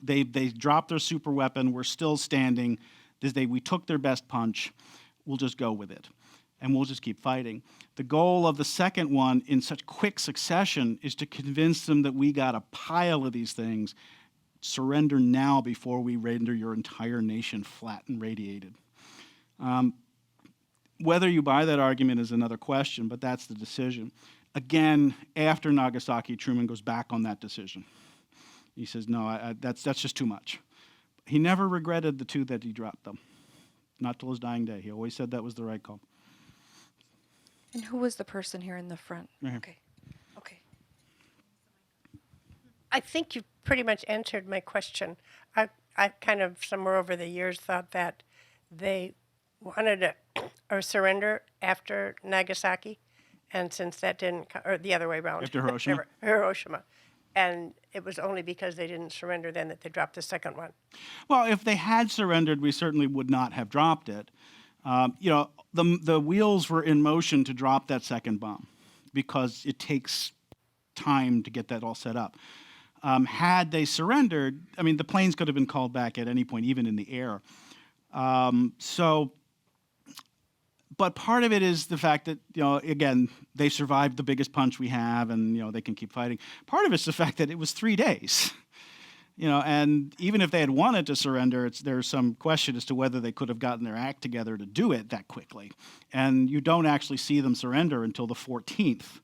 they dropped their super weapon, we're still standing, we took their best punch, we'll just go with it. and we'll just keep fighting. The goal of the second one in such quick succession is to convince them that we got a pile of these things. Surrender now before we render your entire nation flat and radiated. Whether you buy that argument is another question, but that's the decision. Again, after Nagasaki, Truman goes back on that decision. He says, no, that's just too much. He never regretted the two that he dropped them. Not till his dying day. He always said that was the right call. And who was the person here in the front? Right here. Okay. Okay. I think you pretty much answered my question. I kind of somewhere over the years thought that they wanted a surrender after Nagasaki, and since that didn't, or the other way around. After Hiroshima? Hiroshima. And it was only because they didn't surrender then that they dropped the second one. Well, if they had surrendered, we certainly would not have dropped it. The wheels were in motion to drop that second bomb because it takes time to get that all set up. Had they surrendered, I mean, the planes could have been called back at any point, even in the air. But part of it is the fact that, again, they survived the biggest punch we have and, they can keep fighting. Part of it's the fact that it was 3 days. And even if they had wanted to surrender, there's some question as to whether they could have gotten their act together to do it that quickly. And you don't actually see them surrender until the 14th.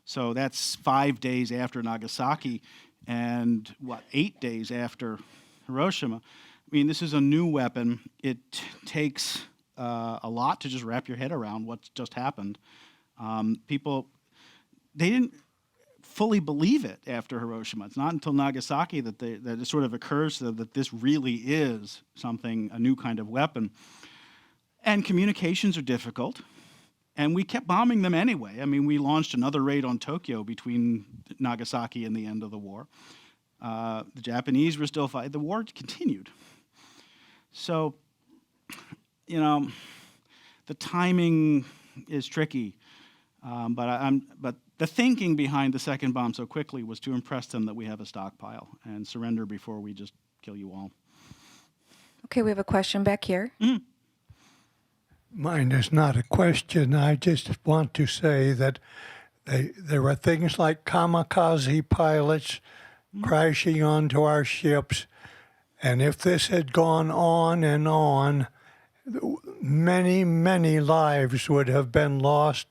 So that's 5 days after Nagasaki and, 8 days after Hiroshima. I mean, this is a new weapon. It takes a lot to just wrap your head around what's just happened. People, they didn't fully believe it after Hiroshima. It's not until Nagasaki that it sort of occurs to them that this really is a new kind of weapon. And communications are difficult. And we kept bombing them anyway. I mean, we launched another raid on Tokyo between Nagasaki and the end of the war. The Japanese were still fighting. The war continued. So, the timing is tricky. But the thinking behind the second bomb so quickly was to impress them that we have a stockpile and surrender before we just kill you all. Okay, we have a question back here. Mm-hmm. Mine is not a question. I just want to say that there were things like kamikaze pilots crashing onto our ships. And if this had gone on and on, many, many lives would have been lost,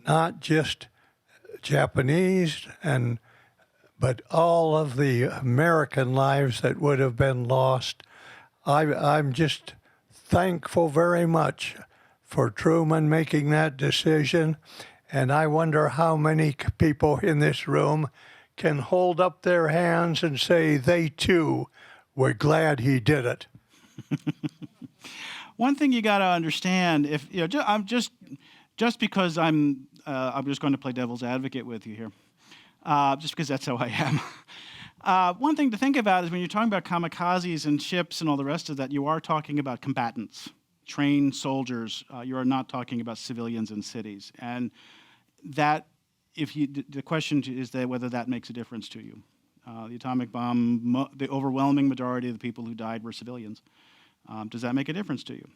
not just Japanese, but all of the American lives that would have been lost. I'm just thankful very much for Truman making that decision, and I wonder how many people in this room can hold up their hands and say they too were glad he did it. One thing you got to understand, if I'm just because I'm just going to play devil's advocate with you here, just because that's how I am. One thing to think about is when you're talking about kamikazes and ships and all the rest of that, you are talking about combatants, trained soldiers. You are not talking about civilians in cities, and that the question is that whether that makes a difference to you. The atomic bomb, the overwhelming majority of the people who died were civilians. Does that make a difference to you?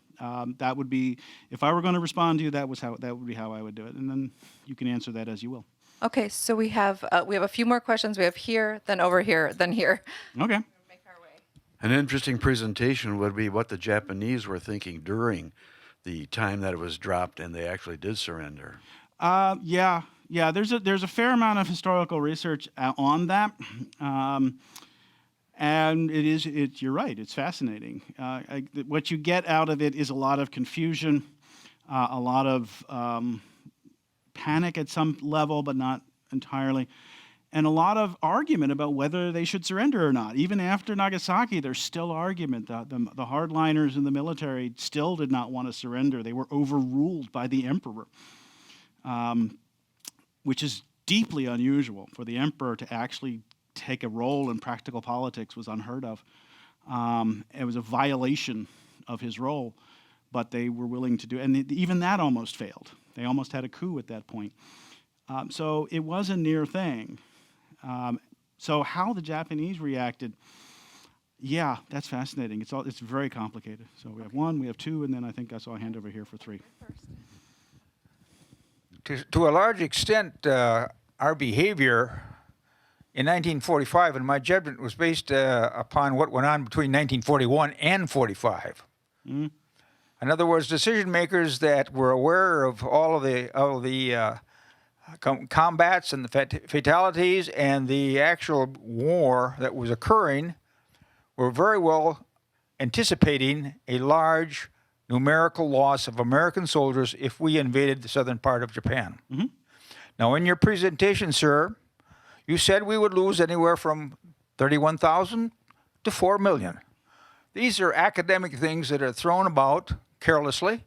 That would be, if I were going to respond to you, that would be how I would do it, and then you can answer that as you will. Okay, so we have a few more questions. We have here, then over here, then here. Okay. Make our way. An interesting presentation would be what the Japanese were thinking during the time that it was dropped and they actually did surrender. Yeah. There's a fair amount of historical research on that, and you're right. It's fascinating. What you get out of it is a lot of confusion, a lot of panic at some level, but not entirely, and a lot of argument about whether they should surrender or not. Even after Nagasaki, there's still argument. The hardliners in the military still did not want to surrender. They were overruled by the emperor, which is deeply unusual. For the emperor to actually take a role in practical politics was unheard of. It was a violation of his role, but they were willing to do it. And even that almost failed. They almost had a coup at that point. So it was a near thing. So how the Japanese reacted, yeah, that's fascinating. It's very complicated. So we have one, we have two, and then I think I saw a hand over here for three. to a large extent, our behavior in 1945, in my judgment, was based upon what went on between 1941 and 45. In other words, decision makers that were aware of all of the combats and the fatalities and the actual war that was occurring were very well anticipating a large numerical loss of American soldiers if we invaded the southern part of Japan. Now, in your presentation, sir, you said we would lose anywhere from 31,000 to 4 million. These are academic things that are thrown about carelessly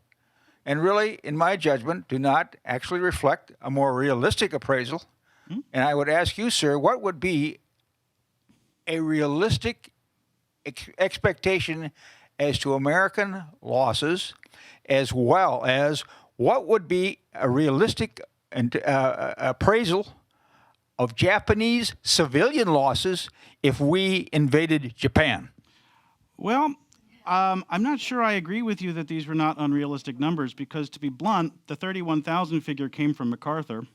and really, in my judgment, do not actually reflect a more realistic appraisal. And I would ask you, sir, what would be a realistic expectation as to American losses, as well as what would be a realistic appraisal of Japanese civilian losses if we invaded Japan? Well, I'm not sure I agree with you that these were not unrealistic numbers, because, to be blunt, the 31,000 figure came from MacArthur,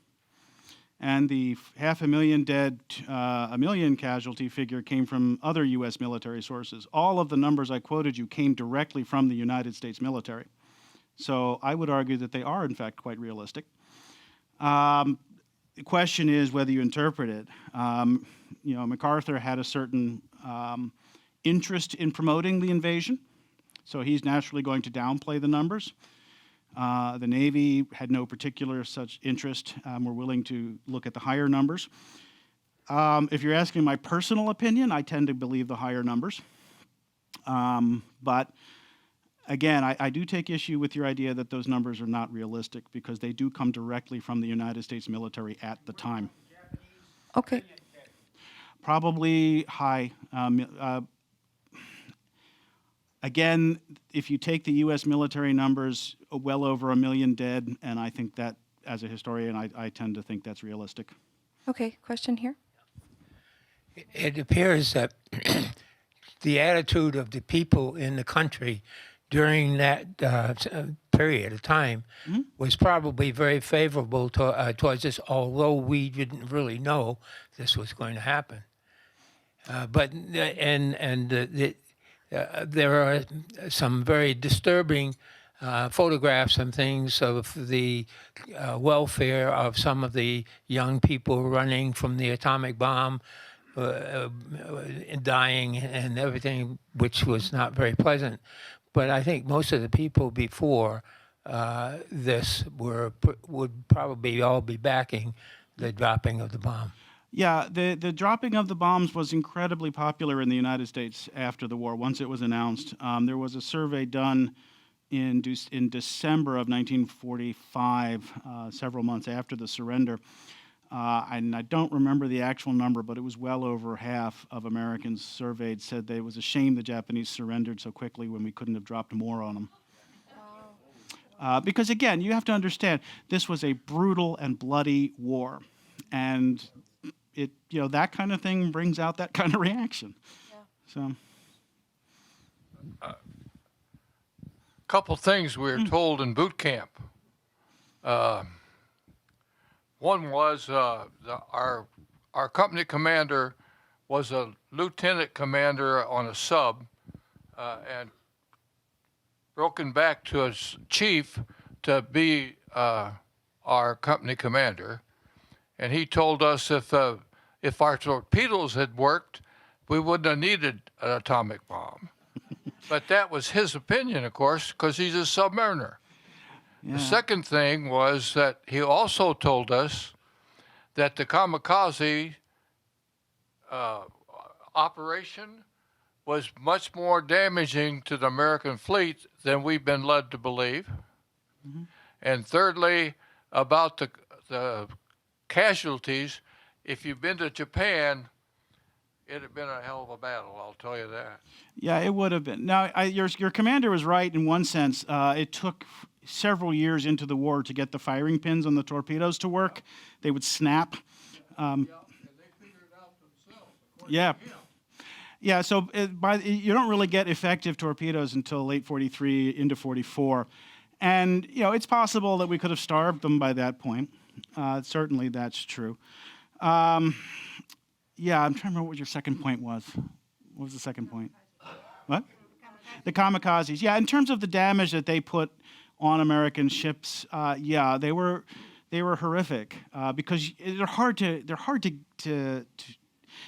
and the 500,000 dead, a million casualty figure came from other U.S. military sources. All of the numbers I quoted you came directly from the United States military. So I would argue that they are, in fact, quite realistic. The question is whether you interpret it. MacArthur had a certain interest in promoting the invasion, so he's naturally going to downplay the numbers. The Navy had no particular such interest. We're willing to look at the higher numbers. If you're asking my personal opinion, I tend to believe the higher numbers. But again, I do take issue with your idea that those numbers are not realistic, because they do come directly from the United States military at the time. Okay. Probably high. Again, if you take the U.S. military numbers, well over 1 million dead, and I think that, as a historian, I tend to think that's realistic. Okay, question here. It appears that the attitude of the people in the country during that period of time was probably very favorable towards this, although we didn't really know this was going to happen. There are some very disturbing photographs and things of the welfare of some of the young people running from the atomic bomb, dying and everything, which was not very pleasant. But I think most of the people before this would probably all be backing the dropping of the bomb. Yeah, the dropping of the bombs was incredibly popular in the United States after the war, once it was announced. There was a survey done in December of 1945, several months after the surrender. And I don't remember the actual number, but it was well over half of Americans surveyed said that it was a shame the Japanese surrendered so quickly when we couldn't have dropped more on them. Because, again, you have to understand, this was a brutal and bloody war. And that kind of thing brings out that kind of reaction. So, couple things we were told in boot camp. One was our company commander was a lieutenant commander on a sub, and broken back to his chief to be our company commander. And he told us if our torpedoes had worked, we wouldn't have needed an atomic bomb. But that was his opinion, of course, because he's a submariner. Yeah. The second thing was that he also told us that the Kamikaze operation was much more damaging to the American fleet than we've been led to believe. And thirdly, about the casualties, if you've been to Japan, it'd have been a hell of a battle, I'll tell you that. Yeah, it would have been. Now, your commander was right in one sense. It took several years into the war to get the firing pins on the torpedoes to work. They would snap. And they figured it out themselves. Yeah. Yeah, so you don't really get effective torpedoes until late 43 into 44. And, it's possible that we could have starved them by that point. Certainly that's true. Yeah, I'm trying to remember what your second point was. What was the second point? What? The kamikazes. Yeah, in terms of the damage that they put on American ships, yeah, they were horrific because they're hard to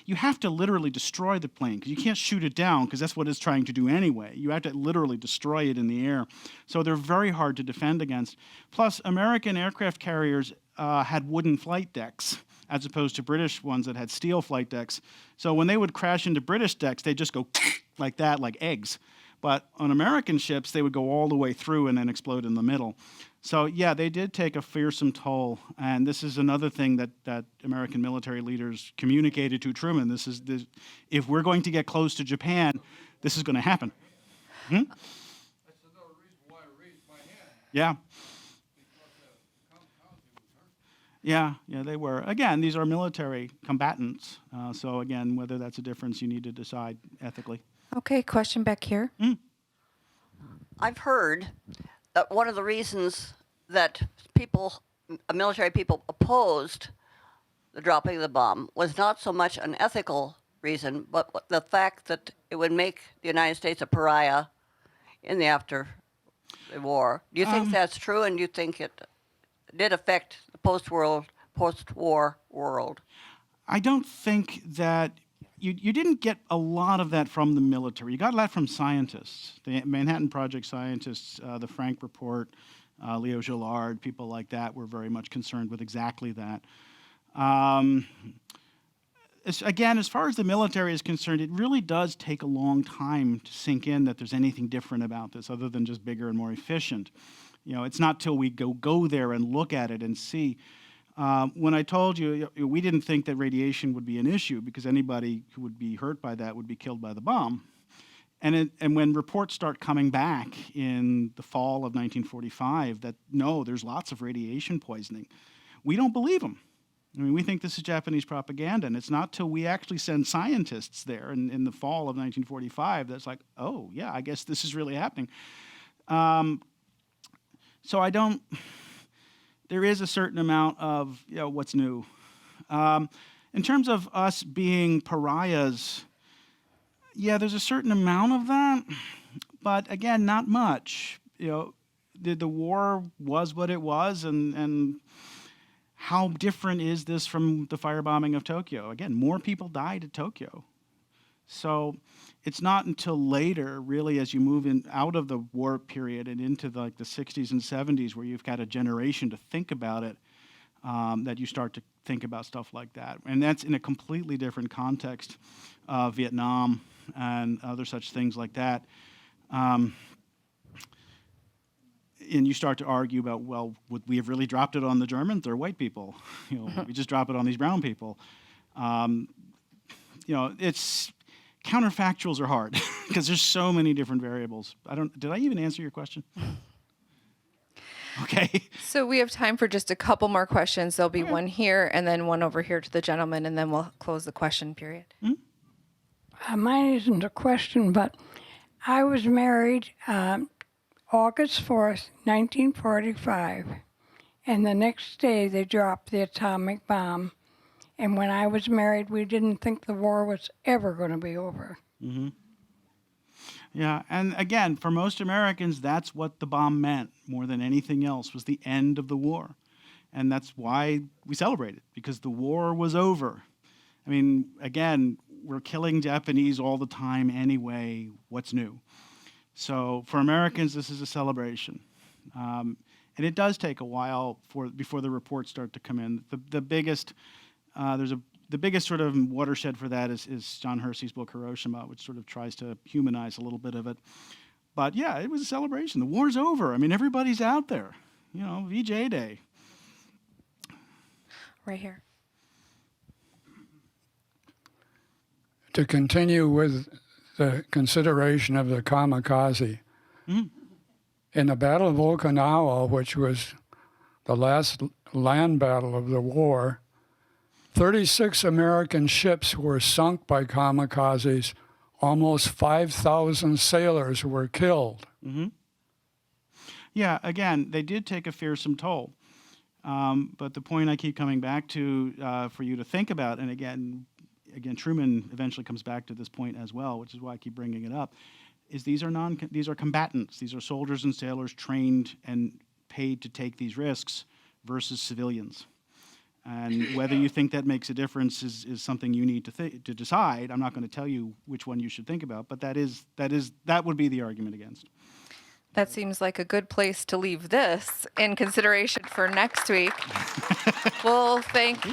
you have to literally destroy the plane because you can't shoot it down because that's what it's trying to do anyway. You have to literally destroy it in the air. So they're very hard to defend against. Plus, American aircraft carriers had wooden flight decks as opposed to British ones that had steel flight decks. So when they would crash into British decks, they'd just go like that, like eggs. But on American ships, they would go all the way through and then explode in the middle. So yeah, they did take a fearsome toll. And this is another thing that American military leaders communicated to Truman. If we're going to get close to Japan, this is going to happen. That's another reason why I raised my hand. Yeah. Yeah, they were. Again, these are military combatants. So again, whether that's a difference, you need to decide ethically. Okay, question back here. I've heard that one of the reasons that military people opposed the dropping of the bomb was not so much an ethical reason, but the fact that it would make the United States a pariah in the after the war. Do you think that's true, and do you think it did affect the post-war world? I don't think that you didn't get a lot of that from the military. You got a lot from scientists, the Manhattan Project scientists, the Frank Report, Leo Szilard, people like that were very much concerned with exactly that. Again, as far as the military is concerned, it really does take a long time to sink in that there's anything different about this other than just bigger and more efficient. It's not till we go there and look at it and see. When I told you, we didn't think that radiation would be an issue because anybody who would be hurt by that would be killed by the bomb. And when reports start coming back in the fall of 1945 that, no, there's lots of radiation poisoning, we don't believe them. I mean, we think this is Japanese propaganda, and it's not till we actually send scientists there in the fall of 1945 that's like, oh, yeah, I guess this is really happening. So there is a certain amount of, what's new. In terms of us being pariahs, yeah, there's a certain amount of that, but again, not much. The war was what it was, and how different is this from the firebombing of Tokyo? Again, more people died at Tokyo. So it's not until later, really, as you move out of the war period and into the 60s and 70s, where you've got a generation to think about it, that you start to think about stuff like that. And that's in a completely different context of Vietnam and other such things like that. And you start to argue about, well, would we have really dropped it on the Germans? They're white people. We just drop it on these brown people. It's counterfactuals are hard because there's so many different variables. Did I even answer your question? Okay. So we have time for just a couple more questions. There'll be one here and then one over here to the gentleman, and then we'll close the question period. Mine isn't a question, but I was married August 4th, 1945, and the next day they dropped the atomic bomb. And when I was married, we didn't think the war was ever going to be over. Mm-hmm. Yeah, and again, for most Americans, that's what the bomb meant more than anything else, was the end of the war. And that's why we celebrate it, because the war was over. I mean, again, we're killing Japanese all the time anyway. What's new? So for Americans, this is a celebration. And it does take a while before the reports start to come in. The biggest sort of watershed for that is John Hersey's book Hiroshima, which sort of tries to humanize a little bit of it. But yeah, it was a celebration. The war's over. I mean, everybody's out there. VJ Day. Right here. To continue with the consideration of the kamikaze, in the Battle of Okinawa, which was the last land battle of the war, 36 American ships were sunk by kamikazes. Almost 5,000 sailors were killed. Yeah, again, they did take a fearsome toll. But the point I keep coming back to for you to think about, and again, Truman eventually comes back to this point as well, which is why I keep bringing it up, is these are combatants. These are soldiers and sailors trained and paid to take these risks versus civilians. And whether you think that makes a difference is something you need to decide. I'm not going to tell you which one you should think about, but that would be the argument against. That seems like a good place to leave this in consideration for next week. We'll thank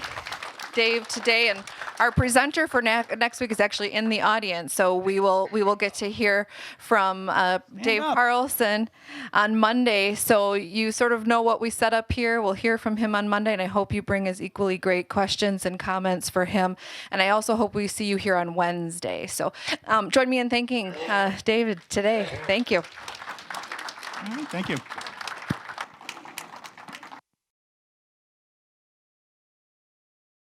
Dave today, and our presenter for next week is actually in the audience, so we will get to hear from Dave Carlson on Monday. So you sort of know what we set up here. We'll hear from him on Monday, and I hope you bring as equally great questions and comments for him. And I also hope we see you here on Wednesday. So join me in thanking David today. Thank you. All right, thank you.